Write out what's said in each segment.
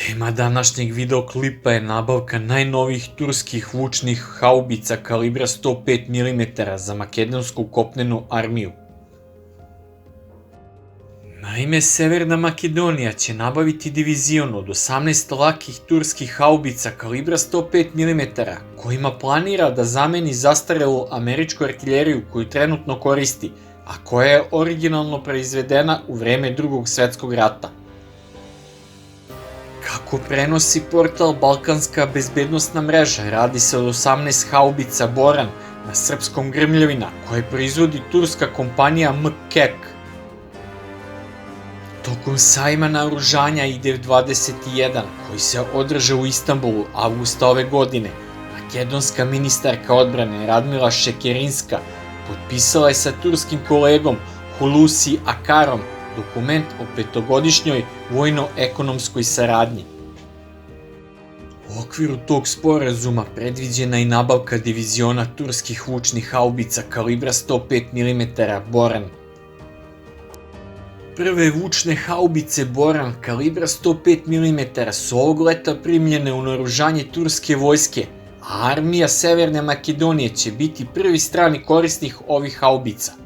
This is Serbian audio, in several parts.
Tema današnjeg videoklipa je nabavka najnovijih turskih vučnih haubica kalibra 105 mm za makedonsku kopnenu armiju. Naime, Severna Makedonija će nabaviti divizion od 18 lakih turskih haubica kalibra 105 mm, kojima planira da zameni zastarelu američku artiljeriju koju trenutno koristi, a koja je originalno proizvedena u vreme Drugog svetskog rata. Kako prenosi portal Balkanska bezbednostna mreža, radi se od 18 haubica Boran na srpskom Grmljavina, koje proizvodi turska kompanija MKEK. Tokom sajma naoružanja IDEF 21, koji se održao u Istanbulu avgusta ove godine, makedonska ministarka odbrane Radmila Šekerinska potpisala je sa turskim kolegom Hulusi Akarom dokument o petogodišnjoj vojno-ekonomskoj saradnji. U okviru tog sporazuma predviđena je nabavka diviziona turskih vučnih haubica kalibra 105 mm Boran. Prve vučne haubice Boran kalibra 105 mm su ovog leta primljene u naoružanje turske vojske, a armija Severne Makedonije će biti prvi strani korisnik ovih haubica.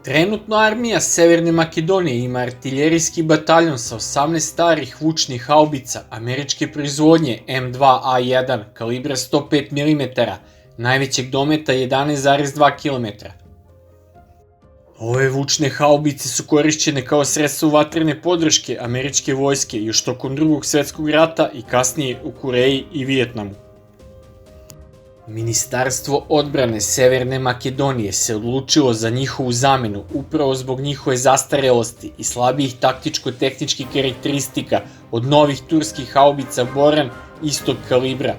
Trenutno armija Severne Makedonije ima artiljerijski bataljon sa 18 starih vučnih haubica američke proizvodnje M2A1 kalibra 105 mm, najvećeg dometa 11,2 km. Ove vučne haubice su korišćene kao sredstvo vatrene podrške američke vojske još tokom Drugog svetskog rata i kasnije u Koreji i Vijetnamu. Ministarstvo odbrane Severne Makedonije se odlučilo za njihovu zamenu upravo zbog njihove zastarelosti i slabijih taktičko-tehničkih karakteristika od novih turskih haubica Boran istog kalibra.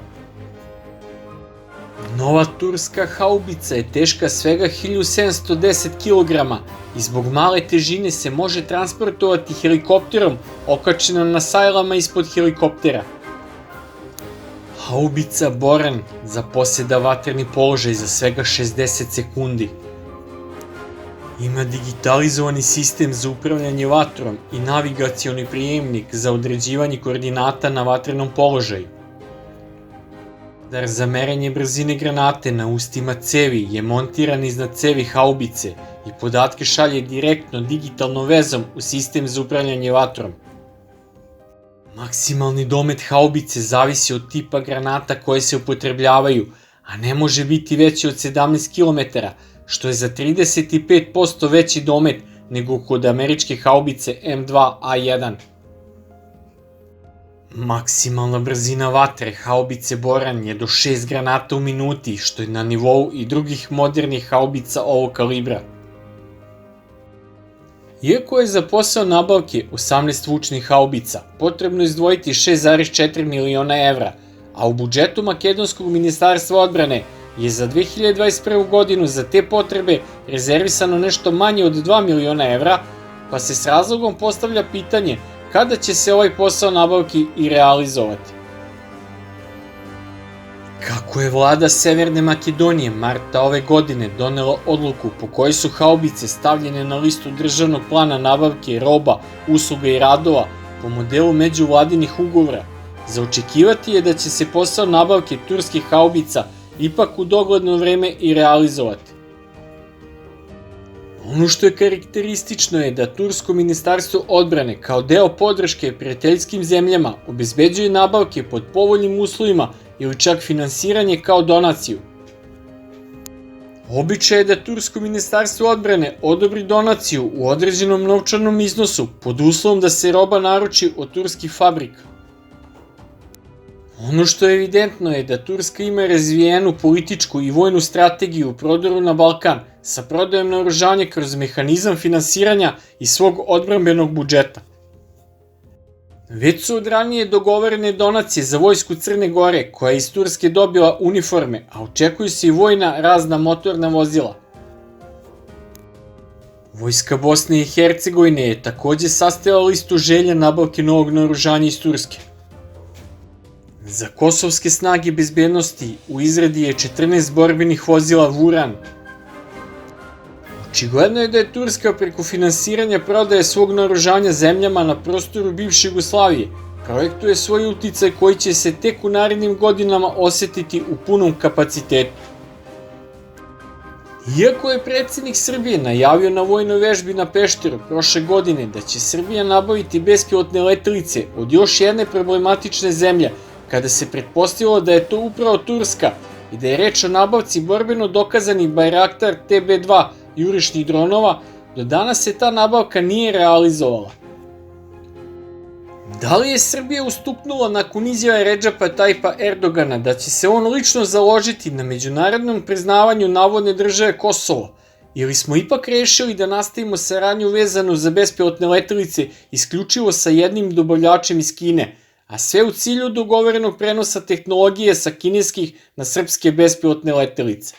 Nova turska haubica je teška svega 1710 kg i zbog male težine se može transportovati helikopterom okačena na sajlama ispod helikoptera. Haubica Boran zaposeda vatreni položaj za svega 60 sekundi. Ima digitalizovani sistem za upravljanje vatrom i navigacioni prijemnik za određivanje koordinata na vatrenom položaju. Radar za merenje brzine granate na ustima cevi je montiran iznad cevi haubice i podatke šalje direktno digitalnom vezom u sistem za upravljanje vatrom. Maksimalni domet haubice zavisi od tipa granata koje se upotrebljavaju, a ne može biti veći od 17 km, što je za 35% veći domet nego kod američke haubice M2A1. Maksimalna brzina vatre haubice Boran je do 6 granata u minuti, što je na nivou i drugih modernih haubica ovog kalibra. Iako je za posao nabavke 18 vučnih haubica potrebno izdvojiti 6,4 miliona evra, a u budžetu makedonskog ministarstva odbrane je za 2021. godinu za te potrebe rezervisano nešto manje od 2 miliona evra, pa se s razlogom postavlja pitanje kada će se ovaj posao nabavki i realizovati. Kako je vlada Severne Makedonije marta ove godine donela odluku po kojoj su haubice stavljene na listu državnog plana nabavke roba, usluga i radova po modelu međuvladinih ugovora, za očekivati je da će se posao nabavke turskih haubica ipak u dogledno vreme i realizovati. Ono što je karakteristično je da Tursko ministarstvo odbrane kao deo podrške prijateljskim zemljama obezbeđuje nabavke pod povoljnim uslovima ili čak finansiranje kao donaciju. Običaj je da Tursko ministarstvo odbrane odobri donaciju u određenom novčanom iznosu pod uslovom da se roba naruči od turskih fabrika. Ono što je evidentno je da Turska ima razvijenu političku i vojnu strategiju u prodoru na Balkan sa prodajom naoružanja kroz mehanizam finansiranja iz svog odbrambenog budžeta. Već su od ranije dogovorene donacije za vojsku Crne Gore, koja je iz Turske dobila uniforme, a očekuju se i vojna razna motorna vozila. Vojska Bosne i Hercegovine je takođe sastavila listu želja nabavke novog naoružanja iz Turske. Za kosovske snage bezbednosti u izradi je 14 borbenih vozila Vuran. Očigledno je da je Turska preko finansiranja prodaje svog naoružanja zemljama na prostoru bivše Jugoslavije projektuje svoj uticaj koji će se tek u narednim godinama osetiti u punom kapacitetu. Iako je predsjednik Srbije najavio na vojnoj vežbi na Pešteru prošle godine da će Srbija nabaviti bespilotne letelice od još jedne problematične zemlje, kada se pretpostavilo da je to upravo Turska i da je reč o nabavci borbeno dokazanih Bayraktar TB2 jurišnih dronova, do danas se ta nabavka nije realizovala. Da li je Srbija ustuknula nakon izjave Redžepa Tajpa Erdogana da će se on lično založiti na međunarodnom priznavanju navodne države Kosovo, ili smo ipak rešili da nastavimo saradnju vezanu za bespilotne letelice isključivo sa jednim dobavljačem iz Kine, a sve u cilju dogovorenog prenosa tehnologije sa kineskih na srpske bespilotne letelice?